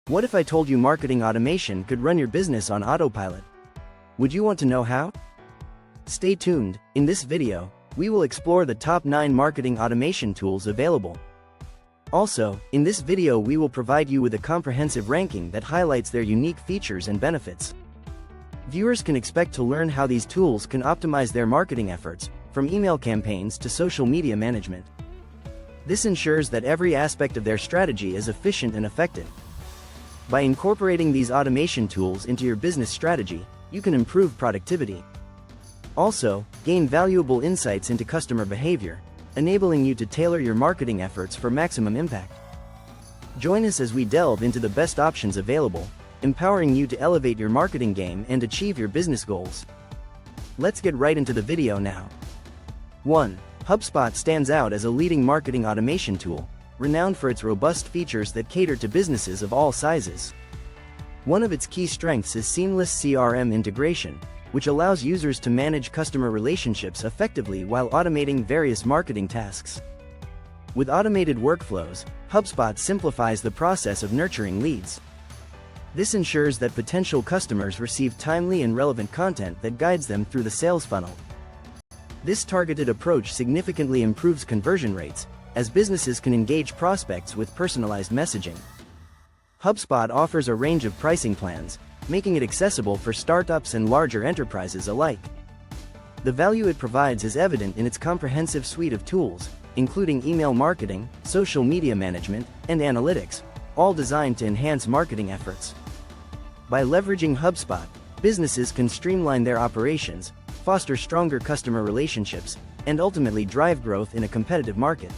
What if I told you marketing automation could run your business on autopilot? Would you want to know how? Stay tuned. In this video, we will explore the top 9 marketing automation tools available. Also, in this video we will provide you with a comprehensive ranking that highlights their unique features and benefits. Viewers can expect to learn how these tools can optimize their marketing efforts, from email campaigns to social media management. This ensures that every aspect of their strategy is efficient and effective. By incorporating these automation tools into your business strategy, you can improve productivity. Also, gain valuable insights into customer behavior, enabling you to tailor your marketing efforts for maximum impact. Join us as we delve into the best options available, empowering you to elevate your marketing game and achieve your business goals. Let's get right into the video now. 1. HubSpot stands out as a leading marketing automation tool, renowned for its robust features that cater to businesses of all sizes. One of its key strengths is seamless CRM integration, which allows users to manage customer relationships effectively while automating various marketing tasks. With automated workflows, HubSpot simplifies the process of nurturing leads. This ensures that potential customers receive timely and relevant content that guides them through the sales funnel. This targeted approach significantly improves conversion rates, as businesses can engage prospects with personalized messaging. HubSpot offers a range of pricing plans, making it accessible for startups and larger enterprises alike. The value it provides is evident in its comprehensive suite of tools, including email marketing, social media management, and analytics, all designed to enhance marketing efforts. By leveraging HubSpot, businesses can streamline their operations, foster stronger customer relationships, and ultimately drive growth in a competitive market.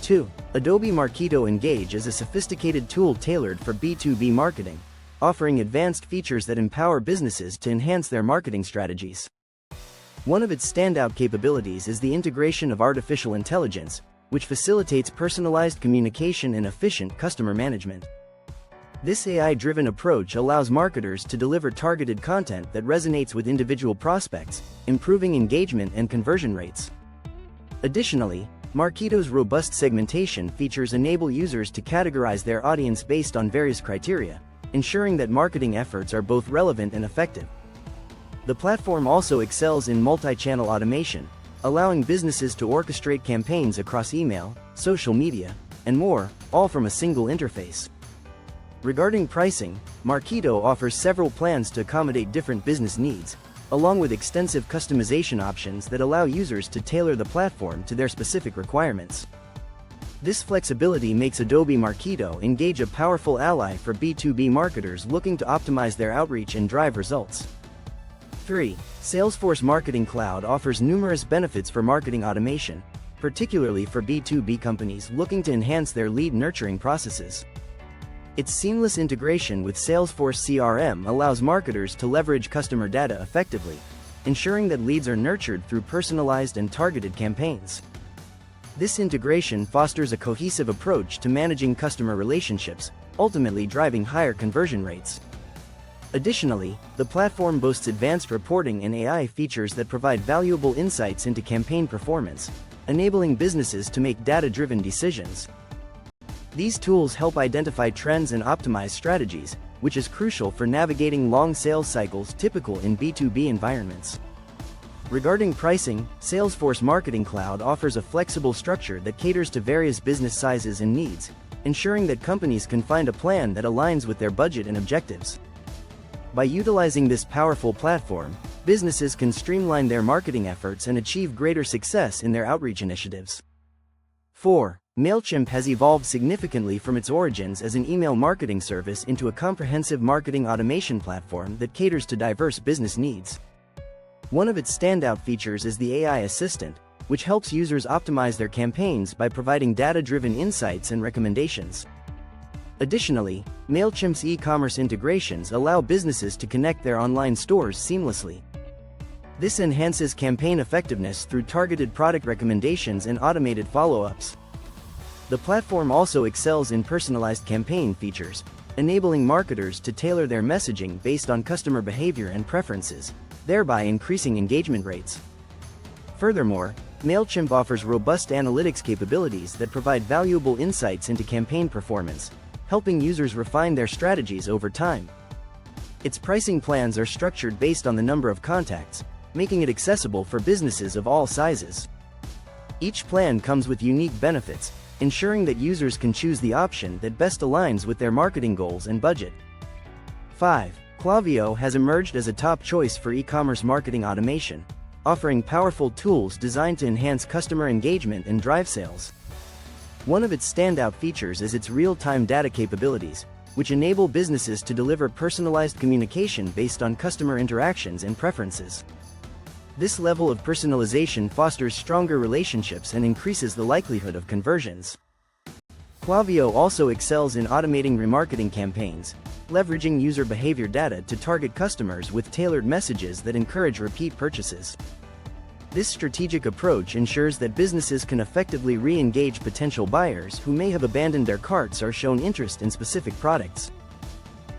2. Adobe Marketo Engage is a sophisticated tool tailored for B2B marketing, offering advanced features that empower businesses to enhance their marketing strategies. One of its standout capabilities is the integration of artificial intelligence, which facilitates personalized communication and efficient customer management. This AI-driven approach allows marketers to deliver targeted content that resonates with individual prospects, improving engagement and conversion rates. Additionally, Marketo's robust segmentation features enable users to categorize their audience based on various criteria, ensuring that marketing efforts are both relevant and effective. The platform also excels in multi-channel automation, allowing businesses to orchestrate campaigns across email, social media, and more, all from a single interface. Regarding pricing, Marketo offers several plans to accommodate different business needs, along with extensive customization options that allow users to tailor the platform to their specific requirements. This flexibility makes Adobe Marketo Engage a powerful ally for B2B marketers looking to optimize their outreach and drive results. 3. Salesforce Marketing Cloud offers numerous benefits for marketing automation, particularly for B2B companies looking to enhance their lead nurturing processes. Its seamless integration with Salesforce CRM allows marketers to leverage customer data effectively, ensuring that leads are nurtured through personalized and targeted campaigns. This integration fosters a cohesive approach to managing customer relationships, ultimately driving higher conversion rates. Additionally, the platform boasts advanced reporting and AI features that provide valuable insights into campaign performance, enabling businesses to make data-driven decisions. These tools help identify trends and optimize strategies, which is crucial for navigating long sales cycles typical in B2B environments. Regarding pricing, Salesforce Marketing Cloud offers a flexible structure that caters to various business sizes and needs, ensuring that companies can find a plan that aligns with their budget and objectives. By utilizing this powerful platform, businesses can streamline their marketing efforts and achieve greater success in their outreach initiatives. 4. MailChimp has evolved significantly from its origins as an email marketing service into a comprehensive marketing automation platform that caters to diverse business needs. One of its standout features is the AI assistant, which helps users optimize their campaigns by providing data-driven insights and recommendations. Additionally, MailChimp's e-commerce integrations allow businesses to connect their online stores seamlessly. This enhances campaign effectiveness through targeted product recommendations and automated follow-ups. The platform also excels in personalized campaign features, enabling marketers to tailor their messaging based on customer behavior and preferences, thereby increasing engagement rates. Furthermore, MailChimp offers robust analytics capabilities that provide valuable insights into campaign performance, helping users refine their strategies over time. Its pricing plans are structured based on the number of contacts, making it accessible for businesses of all sizes. Each plan comes with unique benefits, ensuring that users can choose the option that best aligns with their marketing goals and budget. 5. Klaviyo has emerged as a top choice for e-commerce marketing automation, offering powerful tools designed to enhance customer engagement and drive sales. One of its standout features is its real-time data capabilities, which enable businesses to deliver personalized communication based on customer interactions and preferences. This level of personalization fosters stronger relationships and increases the likelihood of conversions. Klaviyo also excels in automating remarketing campaigns, leveraging user behavior data to target customers with tailored messages that encourage repeat purchases. This strategic approach ensures that businesses can effectively re-engage potential buyers who may have abandoned their carts or shown interest in specific products.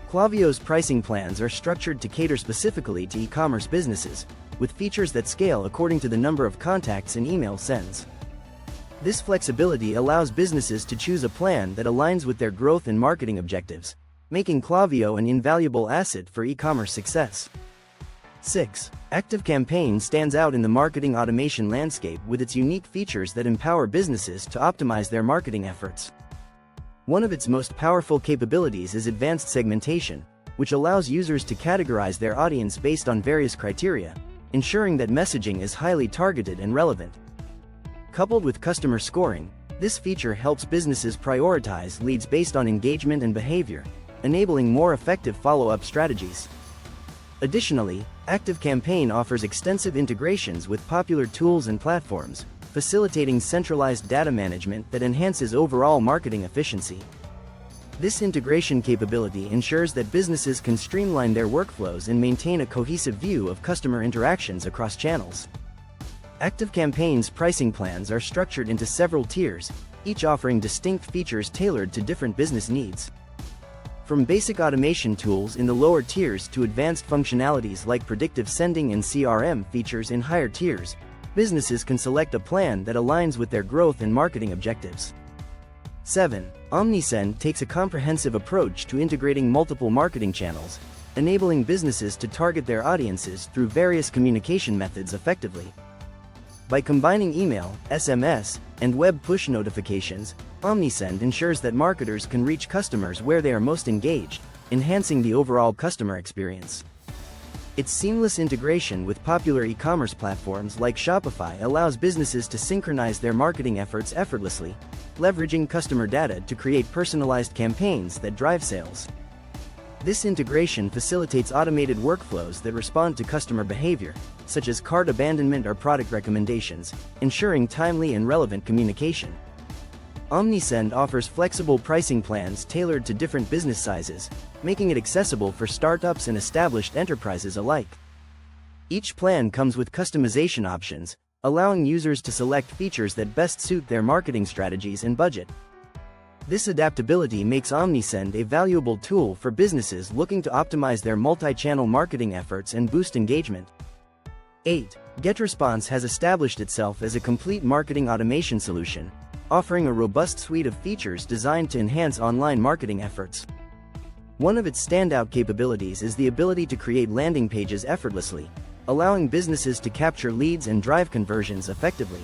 Klaviyo's pricing plans are structured to cater specifically to e-commerce businesses, with features that scale according to the number of contacts an email sends. This flexibility allows businesses to choose a plan that aligns with their growth and marketing objectives, making Klaviyo an invaluable asset for e-commerce success. 6. ActiveCampaign stands out in the marketing automation landscape with its unique features that empower businesses to optimize their marketing efforts. One of its most powerful capabilities is advanced segmentation, which allows users to categorize their audience based on various criteria, ensuring that messaging is highly targeted and relevant. Coupled with customer scoring, this feature helps businesses prioritize leads based on engagement and behavior, enabling more effective follow-up strategies. Additionally, ActiveCampaign offers extensive integrations with popular tools and platforms, facilitating centralized data management that enhances overall marketing efficiency. This integration capability ensures that businesses can streamline their workflows and maintain a cohesive view of customer interactions across channels. ActiveCampaign's pricing plans are structured into several tiers, each offering distinct features tailored to different business needs. From basic automation tools in the lower tiers to advanced functionalities like predictive sending and CRM features in higher tiers, businesses can select a plan that aligns with their growth and marketing objectives. 7. OmniSend takes a comprehensive approach to integrating multiple marketing channels, enabling businesses to target their audiences through various communication methods effectively. By combining email, SMS, and web push notifications, OmniSend ensures that marketers can reach customers where they are most engaged, enhancing the overall customer experience. Its seamless integration with popular e-commerce platforms like Shopify allows businesses to synchronize their marketing efforts effortlessly, leveraging customer data to create personalized campaigns that drive sales. This integration facilitates automated workflows that respond to customer behavior, such as cart abandonment or product recommendations, ensuring timely and relevant communication. OmniSend offers flexible pricing plans tailored to different business sizes, making it accessible for startups and established enterprises alike. Each plan comes with customization options, allowing users to select features that best suit their marketing strategies and budget. This adaptability makes OmniSend a valuable tool for businesses looking to optimize their multi-channel marketing efforts and boost engagement. 8. GetResponse has established itself as a complete marketing automation solution, offering a robust suite of features designed to enhance online marketing efforts. One of its standout capabilities is the ability to create landing pages effortlessly, allowing businesses to capture leads and drive conversions effectively.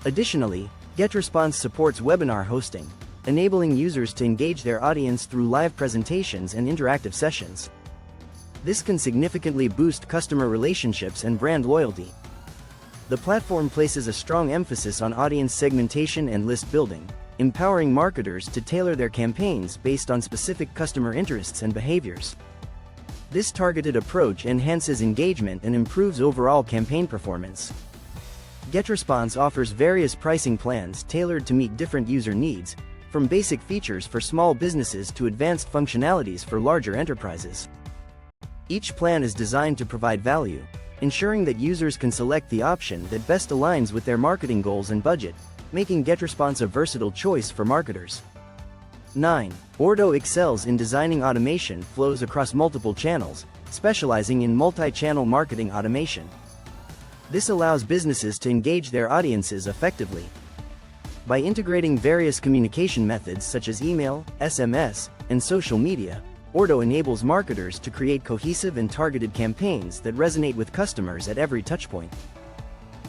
Additionally, GetResponse supports webinar hosting, enabling users to engage their audience through live presentations and interactive sessions. This can significantly boost customer relationships and brand loyalty. The platform places a strong emphasis on audience segmentation and list building, empowering marketers to tailor their campaigns based on specific customer interests and behaviors. This targeted approach enhances engagement and improves overall campaign performance. GetResponse offers various pricing plans tailored to meet different user needs, from basic features for small businesses to advanced functionalities for larger enterprises. Each plan is designed to provide value, ensuring that users can select the option that best aligns with their marketing goals and budget, making GetResponse a versatile choice for marketers. 9. Ordo excels in designing automation flows across multiple channels, specializing in multi-channel marketing automation. This allows businesses to engage their audiences effectively. By integrating various communication methods such as email, SMS, and social media, Ordo enables marketers to create cohesive and targeted campaigns that resonate with customers at every touchpoint.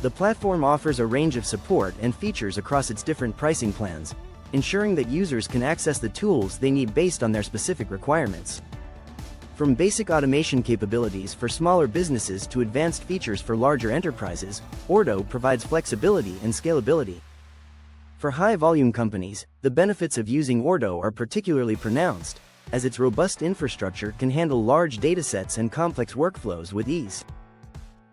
The platform offers a range of support and features across its different pricing plans, ensuring that users can access the tools they need based on their specific requirements. From basic automation capabilities for smaller businesses to advanced features for larger enterprises, Ordo provides flexibility and scalability. For high-volume companies, the benefits of using Ordo are particularly pronounced, as its robust infrastructure can handle large datasets and complex workflows with ease.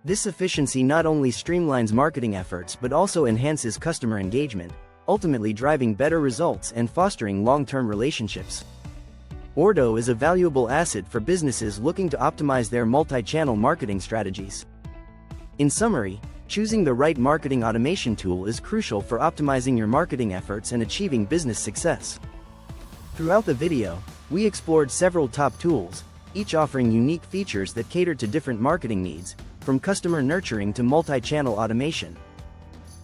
This efficiency not only streamlines marketing efforts but also enhances customer engagement, ultimately driving better results and fostering long-term relationships. Ordo is a valuable asset for businesses looking to optimize their multi-channel marketing strategies. In summary, choosing the right marketing automation tool is crucial for optimizing your marketing efforts and achieving business success. Throughout the video, we explored several top tools, each offering unique features that cater to different marketing needs, from customer nurturing to multi-channel automation.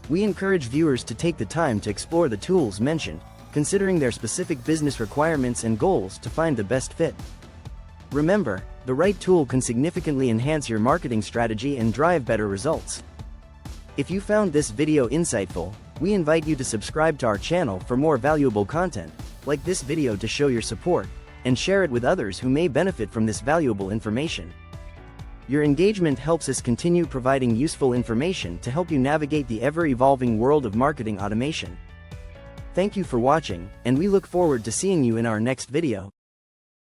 We encourage viewers to take the time to explore the tools mentioned, considering their specific business requirements and goals to find the best fit. Remember, the right tool can significantly enhance your marketing strategy and drive better results. If you found this video insightful, we invite you to subscribe to our channel for more valuable content, like this video to show your support, and share it with others who may benefit from this valuable information. Your engagement helps us continue providing useful information to help you navigate the ever-evolving world of marketing automation. Thank you for watching, and we look forward to seeing you in our next video.